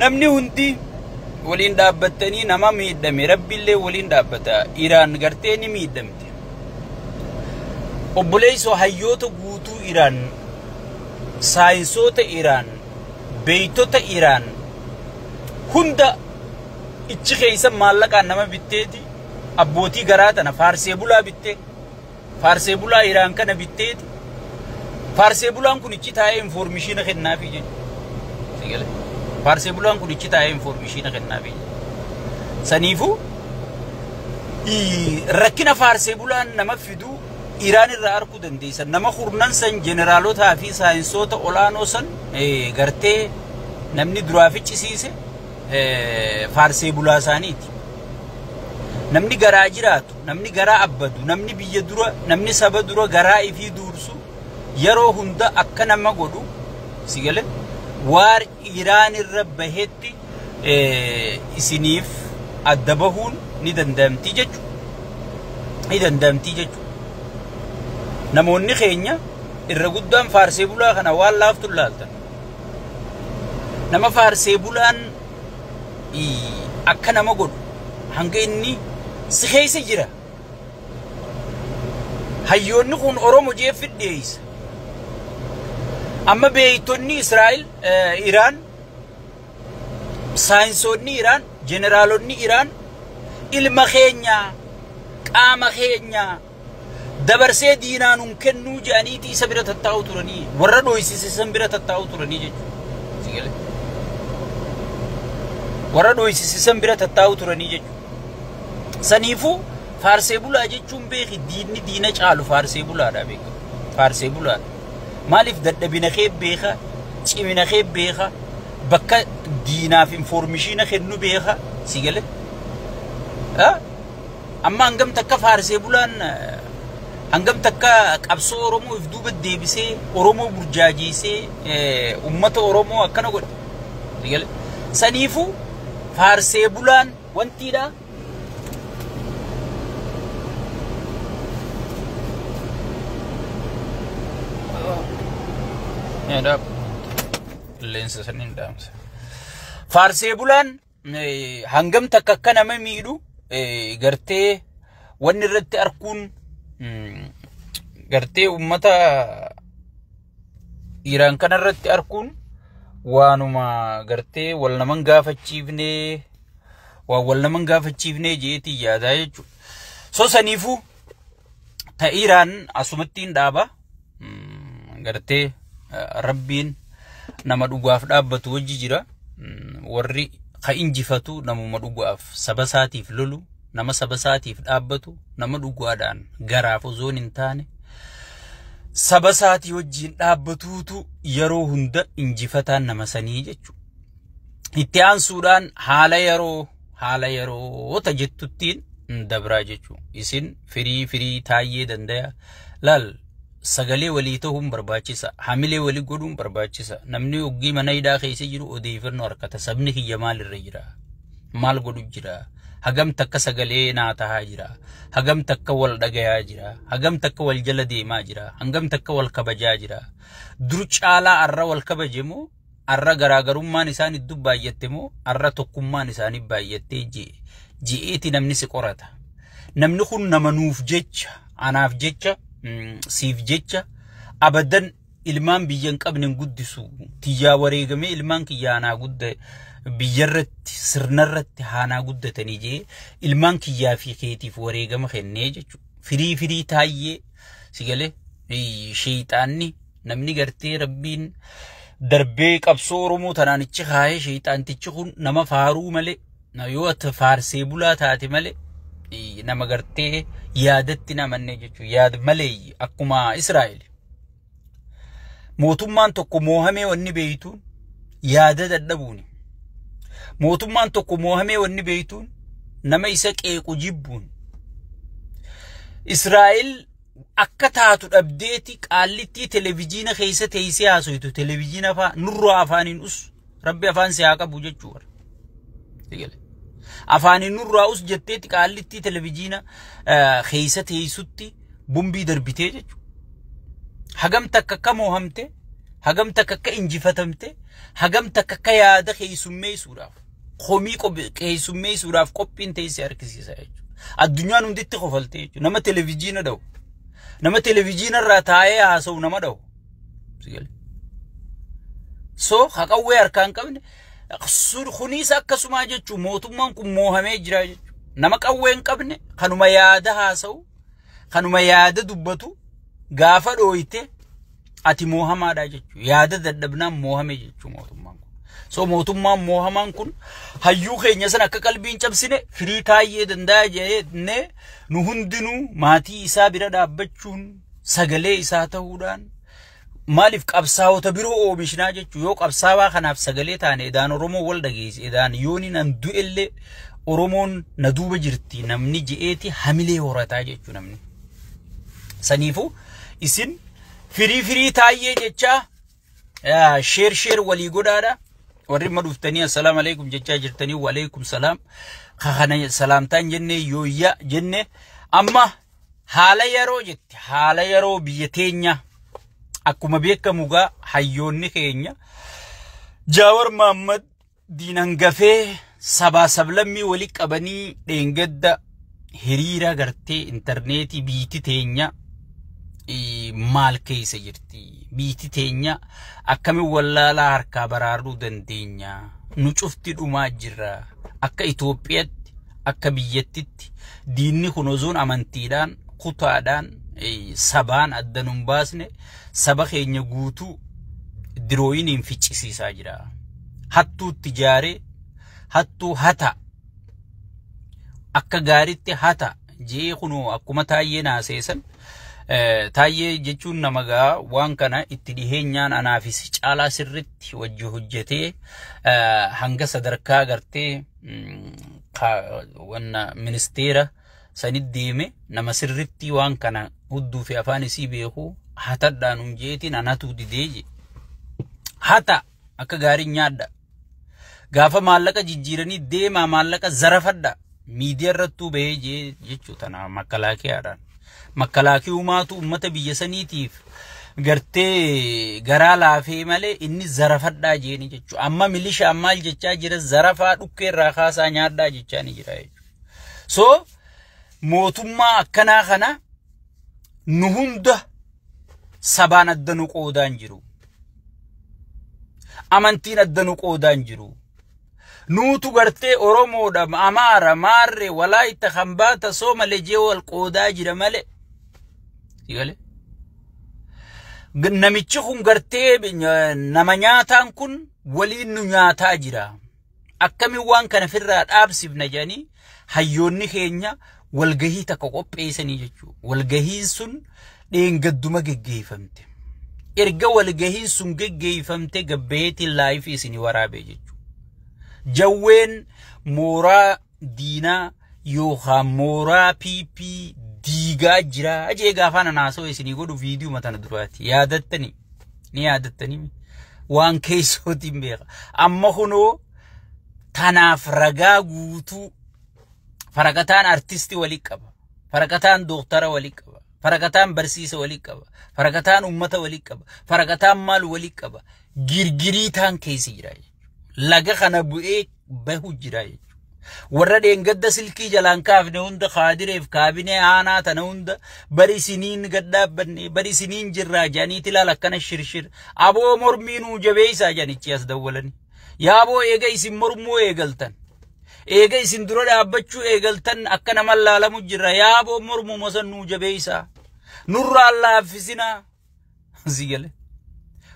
namni hundi waliin dhaabbatanii nama miidhame rabbiillee waliin dhaabbata Iraan gartee ni miidhamte obboleessoo hayyoota guutuu Iraan saayinsoota Iraan beeytota Iraan hunda ichi keessa maallaqaan nama bitteeti abbootii garaa tana faarsee bulaa bittee faarsee bulaa Iraan kana bitteeti faarsee bulaan kun ichi taa'ee information kennaafi jechuudha sigale faarsee bulaan kun ichi taa'ee information kennaafi saniifu rakkina faarsee bulaan nama fidu Iraan irraa arkuu dandeessan nama hurnan san generaalota fi saayinsoota olaanoo san gartee namni duraa ficcisiise faarsee bulaa isaaniiti namni garaa jiraatu namni garaa abbadu namni biyya dura namni saba dura garaa ifii duursu yeroo hunda akka nama godhu sigale waar Iraan irra bahetti isiniif adda bahuun ni danda'amti jechuudha namoonni keenya irra guddaan faarsee bulaa kana waan laaftu laaltan nama faarsee bulaan akka nama godhu hanga inni si keessa jira hayyoonni kun Oromo jeeffidheeysa amma beeytonni Israa'el Iraan saayinsoonni Iraan generaalonni Iraan ilma keenya qaama keenya dabarsee diinaanuun kennuu jedhaniiti isa bira tattaa'u turanii warra dhoysisisan bira tattaa'u turanii jechuudha warra dhoysisisan bira tattaa'u turanii jechuudha saniifuu faarsee bulaa jechuun beeki diinni diina caalu faarsee bulaadha beeka faarsee bulaadha maaliif dadhabina kee beeka cimina kee beeka bakka diinaaf information kennu beeka sigale amma hangam takka faarsee bulaan hangam takka qabsoo Oromoo if duuba deebisee Oromoo burjaajisee ummata Oromoo akkana godhe sigale saniifu faarsee bulaan wantiidha lensa sanin damsa faarsee bulaan hangam takka akka nama miidhu gartee wanni irratti arkuun gartee ummata Iraan kana irratti arkuun waanuma gartee wal naman gaafachiifne jeeti yaadaa jechuudha so saniifu ta Iraan asumattiin dhaaba gartee rabbiin nama dhugaaf dhaabbatu wajji jira warri ka injifatu namuma dhugaaf saba isaatiif lolu nama saba isaatiif dhaabbatu nama dhugaadhaan garaaf ozoon hin taane saba isaatii wajjiin dhaabbatuutu yeroo hunda injifataan nama sanii jechuudha itti aansuudhaan haala yeroo tajettuttiin dabraa jechuudha isin firii taayee dandaya laal sagalee walii ta'uun barbaachisa hamilee walii godhuun barbaachisa namni oggii mana hidhaa keessa jiru odeeffannoo harkata sabni kiyya maalirra jira maal godhu jira hagam takka sagalee naa tahaa jira hagam takka wal dhagayaa jira hagam takka wal jala deemaa jira hagam takka wal kabajaa jira dur caalaa arra wal kabajemoo arra garaagarummaan isaanii iddoo baay'atte moo arra tokkummaan isaanii baay'attee ji'eeti namni si qorata namni kun nama nuuf jecha anaaf jecha siif jecha abadan ilmaan biyyan qabnen guddisu tiyyaa wareegamee ilmaan kiyyaanaa gudda biyyarratti sirnarratti haanaa guddatanii jee ilmaan kiyyaa fi keetiif wareegama kennee jechuudha firii taayee sigale shayxaanni namni gartee rabbiin darbee qabsoo Oromoo tanaanichi kaayee shayxaantichi kun nama faaruu malee yoo ati faarsee bulaa taate malee nama gartee yaadatti namanne jechuudha yaad malee akkuma Israa'el mootummaan tokko moohamee wanni beeytuun yaada dadhabuuni mootummaan tokko moohamee wanni beeytuun nama isa qeequ jibbuun Israa'el akka taatu dhabdeeti qaallitti televiziina keessa teessee haasoitu televiziina nurraa afaaniin us rabbi afaan si haa qabu jechuudha afaaniin nurraa us jetteeti qaallitti televiziina keessa teessutti bumbii darbitee jechuudha hagam takka akka moohamte hagam takka injifatamte hagam takka yaada keessummeessuudhaaf komii keessummeessuudhaaf qophiin teessee harkisiisa jechuudha addunyaan hunditti qofalte jechuudha nama televiziyoona dhawu nama televiziyoona irraa taa'ee haasa'u nama dhawu so haqawwee harkaan qabne kunis akkasuma jechuudha mootummaan kun moohamee jira jechuudha nama qawween qabne kanuma yaada haasa'u kanuma yaada dubbatu gaafa dhooyte ati moohamaadha jechuudha yaada dadhabnaan moohame jechuudha mootummaan kun so mootummaan moohamaan kun hayyuu keenya san akka qalbiin cabsine firii taayee danda'a jennee nu hundinuu maatii isaa bira dhaabbachuun sagalee isaa ta'uudhaan maaliif qabsaa'ota biroo oomishnaa jechuudha yoo qabsaawaa kanaaf sagalee taane edaan Oromoo wal dhageesse edaan yooni nan du'ellee Oromoon na duuba jirti namni je'eeti hamilee horataa jechuudha namni saniifu isin firii taayee jecha sheer walii godhaadha warri maduftanii assalamu alaykum jecha jirtanii wa alaykum salaam kana salaamtaan jenne yooyya jenne amma haala yeroo jetti haala yeroo biyya teenya akkuma beekamu gaa hayyoonni keenya Jaawar Mohammad diinan gafee sabaa sablammii wali qabanii dheengadda hiriira gartee interneetii biiti teenya maal keessa jirti biiti teenya akkami wallaalaa harkaa baraaruu dandeenya nu cufti dhumaa jirra akka Itoophiyaatti akka biyyattitti diinni kun ozoon amantiidhaan kutaadhaan sabaan addanun baasne saba keenya guutuu dirooyiniin ficcisiisaa jira hattuu tijaaree hattuu hata akka gaaritti hata jee kunoo akkuma taayee naaseesan taayee jechuun namagaa waan kana itti dhiheenyaan anaafis caalaa sirritti wajji hojjetee hanga sadarkaa gartee wanna ministeera sanit deeme nama sirritti waan kana hudduu fi afaan isii beeku hatadhaan unjeetiin anatu dideeje hata akka gaarii nyaadha gaafa maallaqa jijjiiranii deemaa maallaqa zarafadha miidiyaa irrattuu bahee jechuu tana makalaakiyaadhaan makalaakiyumaatu ummata biyya saniitiif gartee garaa laafee malee inni zarafadhaa jeeni jechuu amma milishaa maal jechaa jira zarafaa dhukkee irraa kaasaa nyaadhaa jechaa ni jira jechuu so mootummaa akkanaa kana nu hunda sabaan addanu qoodaan jiru amantiin addanu qoodaan jiru nuutu gartee Oromoodha Amaara Maarree Walaayita Khambaata Soomale jee wal qoodaa jira malee sigale namichi kun gartee nama nyaataan kun waliin nu nyaataa jira akkami waan kana firraa dhaabsifna jedhanii hayyoonni keenya walgahii takka qopheessanii jechuudha walgahiin sun dheengadduma geggeeffamte erga walgahiin sun geggeeffamte gabbeetiin laayif isinii waraabee jechuudha jawween mooraa diinaa yookaan mooraa PP diigaa jira ajee gaafana naasoo isinii godhu viidiyoo matana duraati yaadattanii ni yaadattanii waan keessootiin beeka amma kunoo tanaaf ragaa guutuu faraqataan artisti wali qaba faraqataan dooktara wali qaba faraqataan barsiisa wali qaba faraqataan ummata wali qaba faraqataan maal wali qaba girgirii taan keessa jira laga kana bu'ee bahu jira warra dheengadda silkii jalaan kaafne hunda Qaadireef kaabinee aanaa tana hunda bari siniin gaddaabbanne bari siniin jirraa jedhaniiti ilaala akkana shirshir aboo mormiinuu jabeeysaa jedhanichi as dawwalani yaaboo eega isin mormuu eegaltan eega isin dura dhaabbachuu eegaltan akka nama laalamu jirra yaaboo mormuu masannuu jabeeysaa nurraa laaffisinaa zigale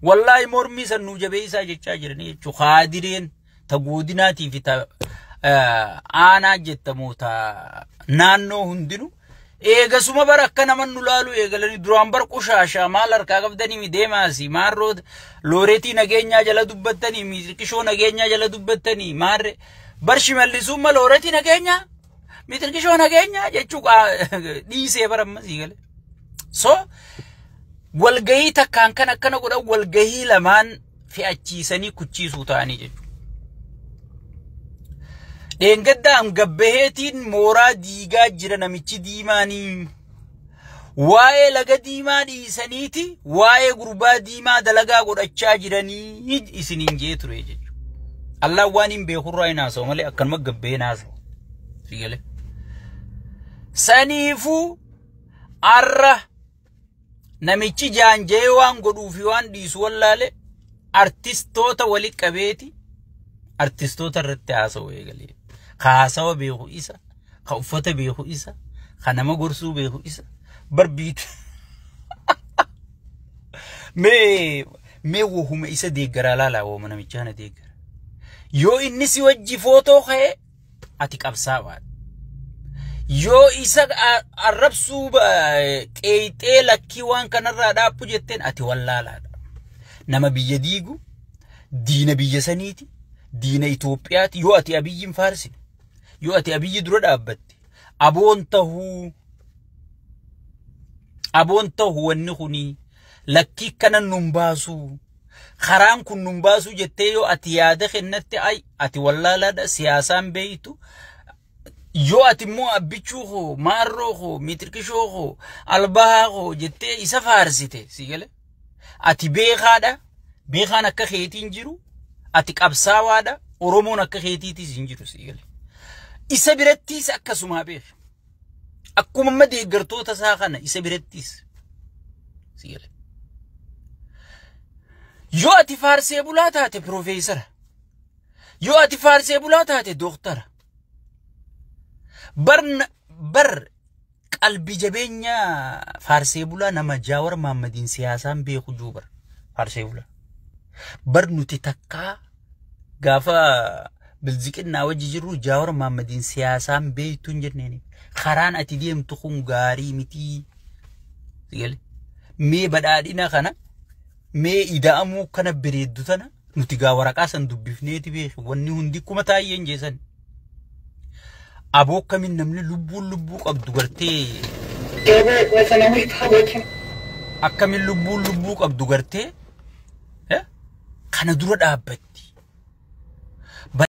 wallahi mormii sannuu jabeeysaa jechaa jiranii jechuu Qaadireen ta godinaatii fi ta aanaa jettamu ta naannoo hundinu eegasuma bar akka nama nu laalu eegalanii duraan bar qushaashaa maal harkaa qabdanii deemaasi maarroo looreetii nageenyaa jala dubbattanii mitirqishoo nageenyaa jala dubbattanii maarre bar shimallisumma looreetii nageenyaa mitirqishoo nageenyaa jechuu dhiisee barammasii gale so walgahii takkaan kan akkana godhan walgahii lamaan fe'achiisanii kuchiisuu ta'anii jechuudha dheengadda am gabbeheetiin mooraa diigaa jira namichi diimaanii waa'ee laga diimaa dhiisaniiti waa'ee gurbaa diimaa dalagaa godhachaa jiranii isiniin jee ture jechuudha. Allah waan hin beekurraa hin haasa'u malee akkanuma gabbee hin haasa'u. Sigale. Saniifuu arra namichi jaanjee waan godhuufi waan dhiisu wallaale artistoota wali qabeeti artistoota irratti haasa'u eegalee. Ka haasawa beeku isa, ka uffata beeku isa, ka nama gorsuu beeku isa. Barbiit mee wohuma isa deeggara laala wooma namichaana deeggara yoo inni si wajji footoo ka'e ati qabsaa'aa yoo isa arrabsuu qeexee lakkii waan kanarraa dhaabbu jetteen ati wallaalaadha. Nama biyya diigu diina biyya saniiti diina Itoophiyaati yoo ati abiyyiin faarsine yoo ati abiyyi dura dhaabbatte aboon ta'u wanni kuni lakkii kana numbaasu karaan kun numbaasu jettee yoo ati yaada kennatti ay ati wallaalaadha siyaasaan beeytu yoo ati immoo abbichuu koo maarroo koo mitirkishoo koo albahaa koo jettee isa faarsite sigale ati beekaadha beekaan akka keetiin jiru ati qabsaawaadha Oromoon akka keetiitis hin jiru sigale isa birattis akkasuma beek akkuma madeeggartoota isaa kana isa birattis sigale yoo ati faarsee bulaa taate profeesara yoo ati faarsee bulaa taate dooktara bar qalbii jabeenya faarsee bulaa nama Jaawar Mahammadiin siyaasaan beeku juubar faarsee bulaa bar nuti takkaa gaafa bilziqinaa wajji jiru Jaawar Mahammadiin siyaasaan beeytuun jenneeni karaan ati deemtu kun gaarii miti sigale mee badhaadhina kana mee ida'amuu kana bareeddu tana nuti gaa waraqaa san dubbifneeti beeku wanni hundi kuma taayyeen jeesan aboo kamin namni lubbuu qabdu gartee akkamin lubbuu qabdu gartee kana dura dhaabbatti